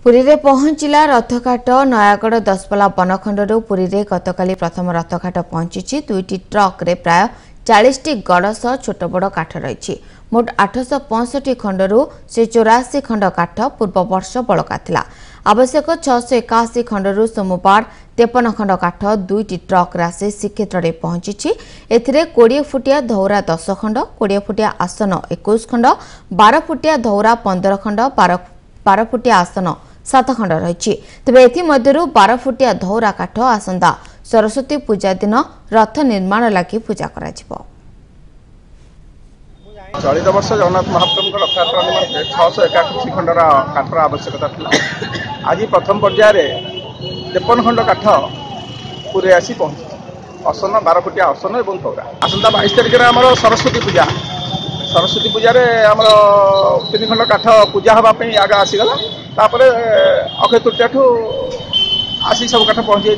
पुरी रे पहुंचला रथघाट नयागढ़ दसपल्ला बनखंड पुरी रे गतकाली प्रथम रथघाट पहुंची दुईटी ट्रक रे प्राय 40 टी गड़स छोट बड़ काठ रही मोट 865 खंडरू से 84 खंड काठ पूर्व वर्ष बड़का थिला। आवश्यक 681 खंडरू सोमवार 53 खंड काठ दुईटी ट्रक राशि श्रीक्षेत्र में पहुंची। एथिरे 20 फुटिया धौरा 10 खंड 20 फुटिया आसन 21 खंड 12 फुटिया धौरा 15 खंड 12 फुटिया आसन 7 खंड रही। तेज एमध्यु 12 फुटिया धौरा काठ आसंता सरस्वती पूजा दिन रथ निर्माण लगी पूजा करा जिवो। चलित वर्ष जगन्नाथ महाप्रभु रथयात्रा निमंते 681 खंडर काठर आवश्यकता था। आज प्रथम पर्यायर 53 खंड काठ पूरे आसी पहुंची आसन 12 फुटिया आसन और धौरा। आसंता 22 तारिख में आम सरस्वती पूजा आम 3 खंड काठ पूजा हाँपाई आगे आसीगला अक्षय तृतीया ठू आसी सब काठ पहुंची।